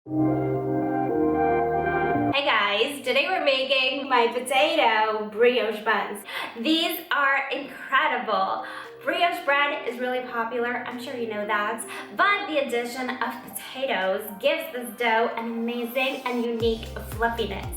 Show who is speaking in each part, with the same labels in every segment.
Speaker 1: Hey guys, today we're making my potato brioche buns. These are incredible. Brioche bread is really popular, I'm sure you know that, but the addition of potatoes gives this dough an amazing and unique fluffiness.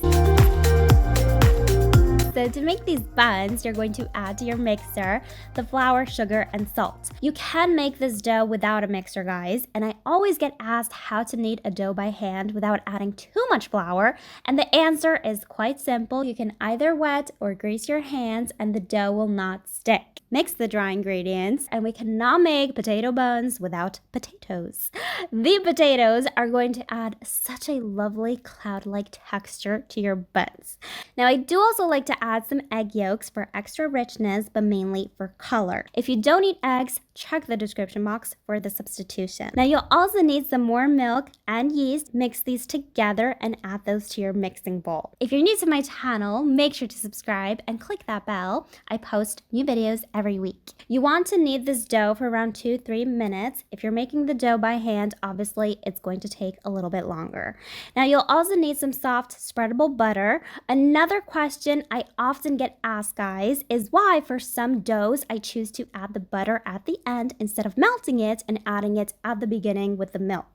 Speaker 1: So to make these buns, you're going to add to your mixer the flour, sugar, and salt. You can make this dough without a mixer, guys, and I always get asked how to knead a dough by hand without adding too much flour, and the answer is quite simple. You can either wet or grease your hands and the dough will not stick. Mix the dry ingredients, and we cannot make potato buns without potatoes. The potatoes are going to add such a lovely cloud-like texture to your buns. Now, I do also like to add some egg yolks for extra richness, but mainly for color. If you don't eat eggs, check the description box for the substitution. Now, you'll also need some more milk and yeast. Mix these together and add those to your mixing bowl. If you're new to my channel, make sure to subscribe and click that bell. I post new videos every week. You want to knead this dough for around 2-3 minutes. If you're making the dough by hand, obviously it's going to take a little bit longer. Now, you'll also need some soft spreadable butter. Another question I often get asked, guys, is why for some doughs I choose to add the butter at the end instead of melting it and adding it at the beginning with the milk.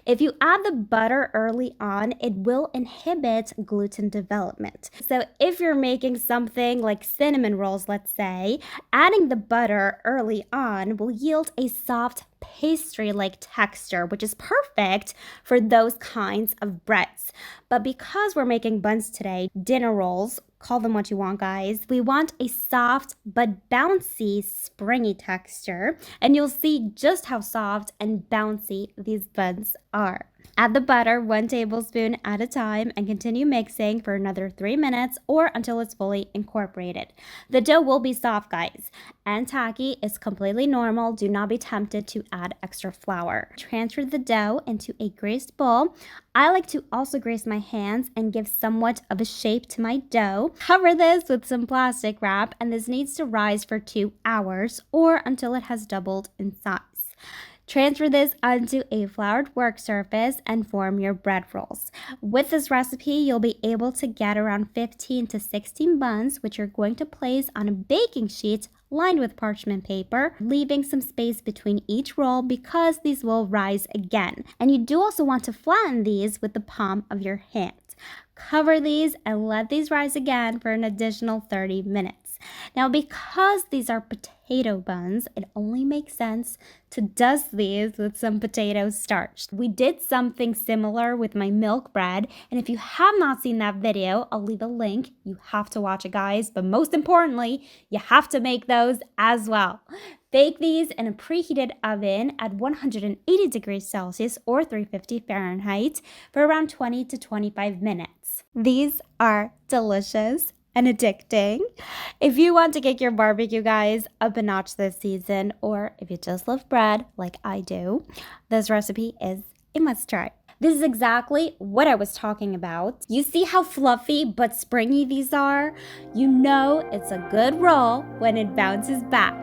Speaker 1: If you add the butter early on, it will inhibit gluten development. So if you're making something like cinnamon rolls, let's say, adding the butter early on will yield a soft pastry-like texture, which is perfect for those kinds of breads. But because we're making buns today, dinner rolls, call them what you want, guys, we want a soft but bouncy, springy texture, and you'll see just how soft and bouncy these buns are. Add the butter 1 tablespoon at a time and continue mixing for another 3 minutes or until it's fully incorporated. The dough will be soft, guys, and tacky is completely normal. Do not be tempted to add extra flour. Transfer the dough into a greased bowl. I like to also grease my hands and give somewhat of a shape to my dough. Cover this with some plastic wrap, and this needs to rise for 2 hours or until it has doubled in size. Transfer this onto a floured work surface and form your bread rolls. With this recipe, you'll be able to get around 15 to 16 buns, which you're going to place on a baking sheet lined with parchment paper, leaving some space between each roll because these will rise again. And you do also want to flatten these with the palm of your hand. Cover these and let these rise again for an additional 30 minutes. Now, because these are potato buns, it only makes sense to dust these with some potato starch. We did something similar with my milk bread, and if you have not seen that video, I'll leave a link. You have to watch it, guys, but most importantly, you have to make those as well. Bake these in a preheated oven at 180 degrees Celsius or 350 Fahrenheit for around 20 to 25 minutes. These are delicious and addicting. If you want to kick your barbecue, guys, up a notch this season, or if you just love bread like I do, this recipe is a must try. This is exactly what I was talking about. You see how fluffy but springy these are? You know it's a good roll when it bounces back.